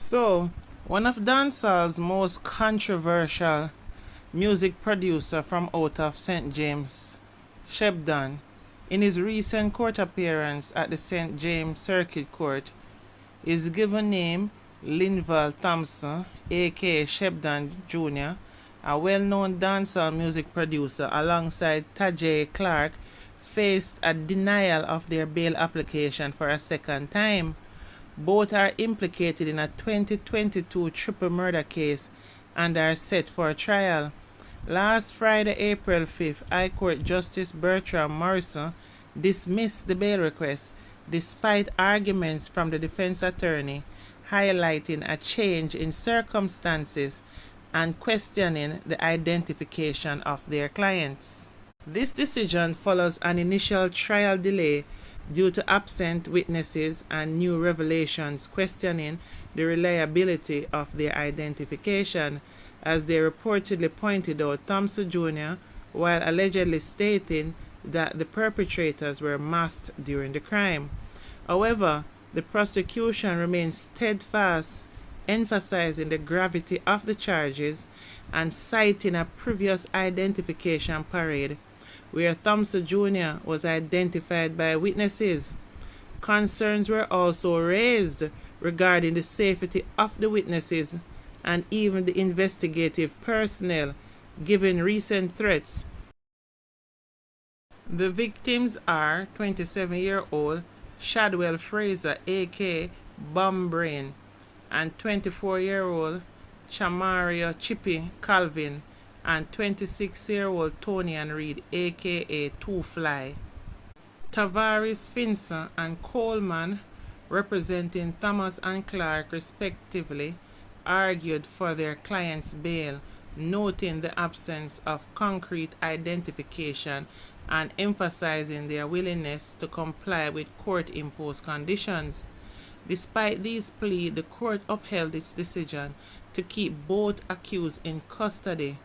So, one of dancehall's most controversial music producer from out of St. James, Shebdon, in his recent court appearance at the St. James Circuit Court, his given name, Linval Thompson, aka Shebdon Jr., a well-known dancehall music producer alongside Tajay Clark, faced a denial of their bail application for a second time. Both are implicated in a 2022 triple murder case and are set for trial. Last Friday, April 5th, High Court Justice Bertram Morrison dismissed the bail request despite arguments from the defense attorney highlighting a change in circumstances and questioning the identification of their clients. This decision follows an initial trial delay due to absent witnesses and new revelations questioning the reliability of their identification. As they reportedly pointed out, Thompson Jr., while allegedly stating that the perpetrators were masked during the crime. However, the prosecution remains steadfast, emphasizing the gravity of the charges and citing a previous identification parade where Thompson Jr. was identified by witnesses. Concerns were also raised regarding the safety of the witnesses and even the investigative personnel, given recent threats. The victims are 27-year-old Shadwell Fraser, aka Bombrain, and 24-year-old Chamaria Chippy Calvin, and 26-year-old Tony and Reed, aka Two Fly. Tavares Finson and Coleman, representing Thomas and Clark respectively, argued for their client's bail, noting the absence of concrete identification and emphasizing their willingness to comply with court-imposed conditions. Despite these pleas, the court upheld its decision to keep both accused in custody,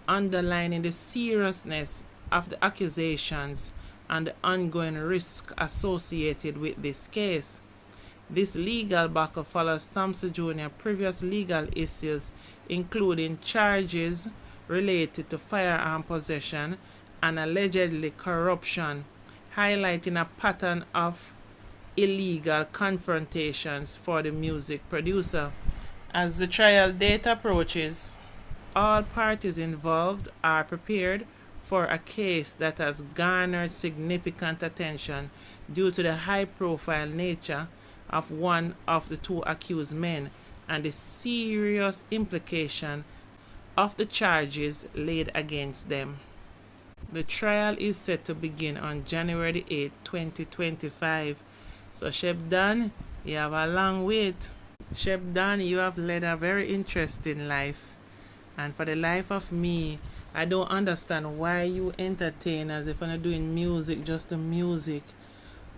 underlining the seriousness of the accusations and the ongoing risk associated with this case. This legal backup follows Thompson Jr.'s previous legal issues, including charges related to firearm possession and allegedly corruption, highlighting a pattern of illegal confrontations for the music producer. As the trial date approaches, all parties involved are prepared for a case that has garnered significant attention due to the high-profile nature of one of the two accused men and the serious implication of the charges laid against them. The trial is set to begin on January 8, 2025. So Shebdon, you have a long wait. Shebdon, you have led a very interesting life. And for the life of me, I don't understand why you entertain as if you're doing music, just the music.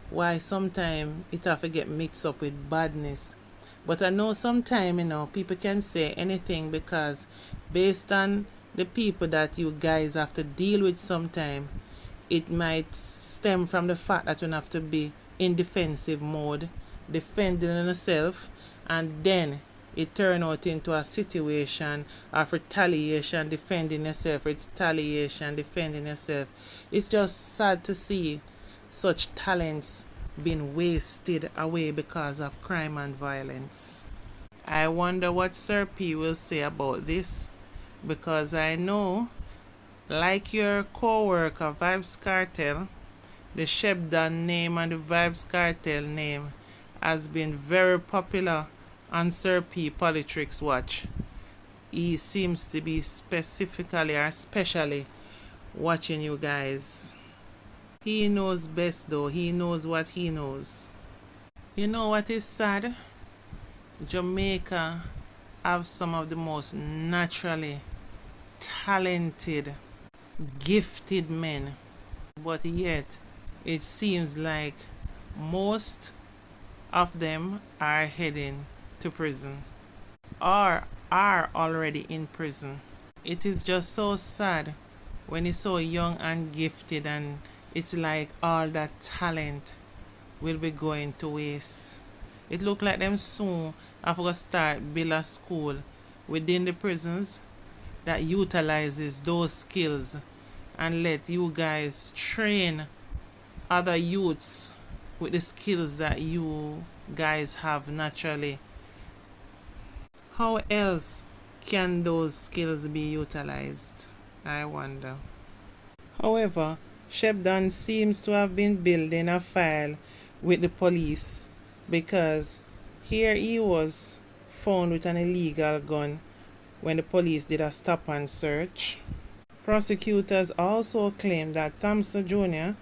Why sometimes it have to get mixed up with badness. But I know sometimes, people can say anything because based on the people that you guys have to deal with sometime, it might stem from the fact that you have to be in defensive mode, defending yourself, and then it turn out into a situation of retaliation, defending yourself, retaliation, defending yourself. It's just sad to see such talents being wasted away because of crime and violence. I wonder what Sir P will say about this, because I know, like your co-worker Vybz Kartel, the Shebdon name and the Vybz Kartel name has been very popular on Sir P Politricks Watch. He seems to be specifically or especially watching you guys. He knows best though. He knows what he knows. You know what is sad? Jamaica have some of the most naturally talented, gifted men. But yet, it seems like most of them are heading to prison or are already in prison. It is just so sad when you're so young and gifted, and it's like all that talent will be going to waste. It look like them soon have to start build a school within the prisons that utilizes those skills and let you guys train other youths with the skills that you guys have naturally. How else can those skills be utilized? I wonder. However, Shebdon seems to have been building a file with the police because here he was found with an illegal gun when the police did a stop and search. Prosecutors also claim that Thompson Jr.,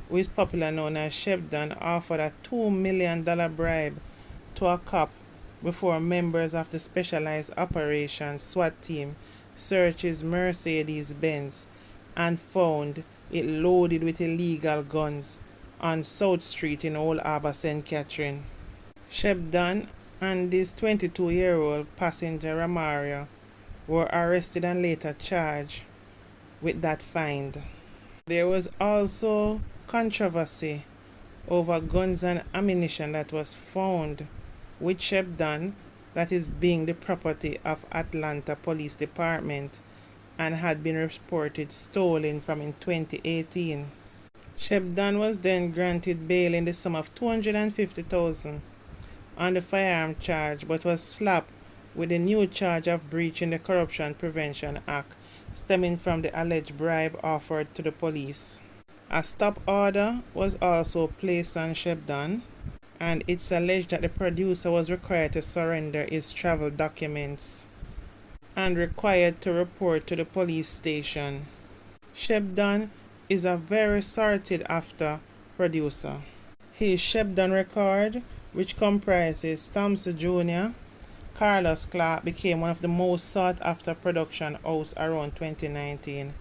who is popularly known as Shebdon, offered a $2 million bribe to a cop before members of the Specialized Operations SWAT team searched his Mercedes-Benz and found it loaded with illegal guns on South Street in Old Harbour, St. Catherine. Shebdon and his 22-year-old passenger Ramaria were arrested and later charged with that find. There was also controversy over guns and ammunition that was found with Shebdon that is being the property of Atlanta Police Department and had been reported stolen from in 2018. Shebdon was then granted bail in the sum of $250,000 on the firearm charge, but was slapped with a new charge of breaching the Corruption Prevention Act stemming from the alleged bribe offered to the police. A stop order was also placed on Shebdon, and it's alleged that the producer was required to surrender his travel documents and required to report to the police station. Shebdon is a very sought after producer. His Shebdon record, which comprises Thompson Jr., Carlos Clark, became one of the most sought after production house around 2019.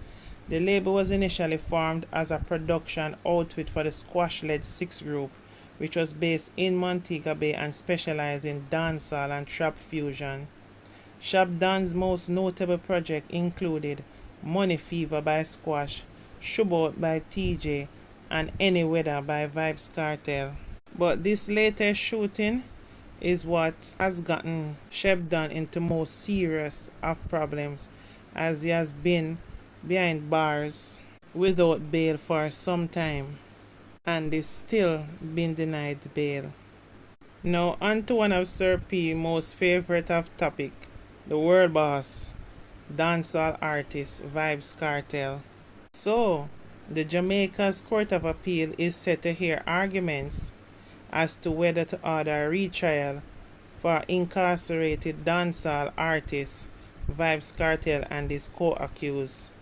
The label was initially formed as a production outfit for the squash-led Six Group, which was based in Montego Bay and specialized in dancehall and trap fusion. Shab-Don's most notable project included Money Fever by Squash, Shootout by TJ, and Any Weather by Vybz Kartel. But this latest shooting is what has gotten Shebdon into most serious of problems, as he has been behind bars without bail for some time and is still being denied bail. Now on to one of Sir P's most favorite of topic, the world boss, dancehall artist Vybz Kartel. So, the Jamaica's Court of Appeal is set to hear arguments as to whether to order a retrial for incarcerated dancehall artist Vybz Kartel and his co-accused.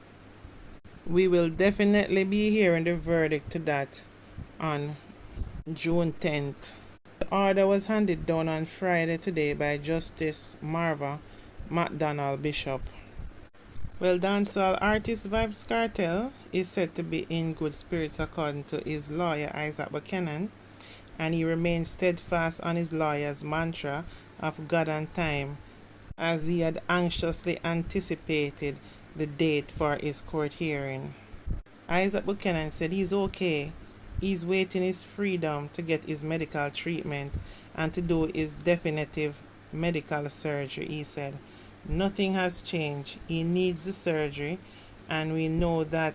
We will definitely be hearing the verdict to that on June 10th. The order was handed down on Friday today by Justice Marva McDonald Bishop. Well, dancehall artist Vybz Kartel is said to be in good spirits according to his lawyer Isaac Buchanan, and he remains steadfast on his lawyer's mantra of God and time, as he had anxiously anticipated the date for his court hearing. Isaac Buchanan said he's okay. He's waiting his freedom to get his medical treatment and to do his definitive medical surgery, he said. Nothing has changed. He needs the surgery, and we know that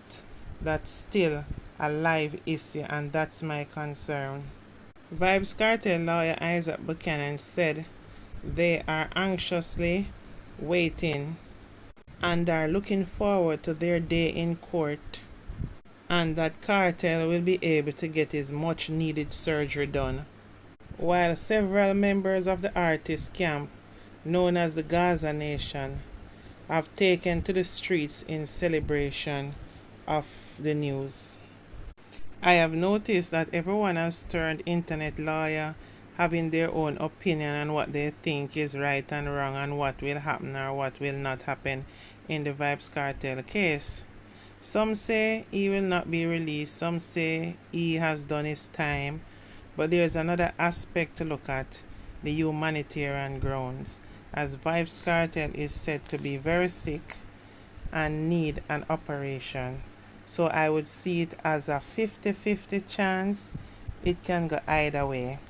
that's still a live issue, and that's my concern. Vybz Kartel lawyer Isaac Buchanan said they are anxiously waiting and are looking forward to their day in court, and that Kartel will be able to get his much needed surgery done. While several members of the artist camp, known as the Gaza Nation, have taken to the streets in celebration of the news. I have noticed that everyone has turned internet lawyer, having their own opinion on what they think is right and wrong and what will happen or what will not happen in the Vybz Kartel case. Some say he will not be released, some say he has done his time, but there is another aspect to look at, the humanitarian grounds, as Vybz Kartel is said to be very sick and need an operation. So I would see it as a 50-50 chance. It can go either way,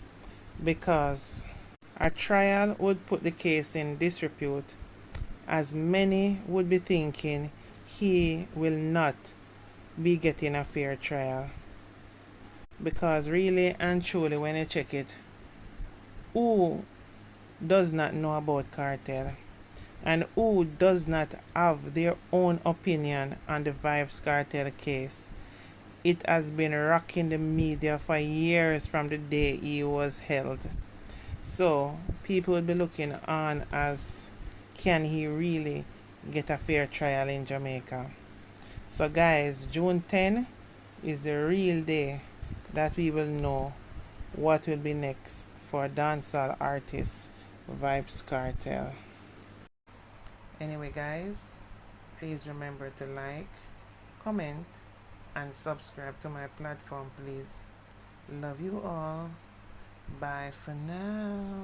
because A trial would put the case in disrepute, as many would be thinking he will not be getting a fair trial. Because really and truly, when you check it, who does not know about Kartel, and who does not have their own opinion on the Vybz Kartel case? It has been rocking the media for years from the day he was held. So people will be looking on as, can he really get a fair trial in Jamaica? So guys, June 10 is the real day that we will know what will be next for dancehall artist Vybz Kartel. Anyway guys, please remember to like, comment, and subscribe to my platform, please. Love you all. Bye for now.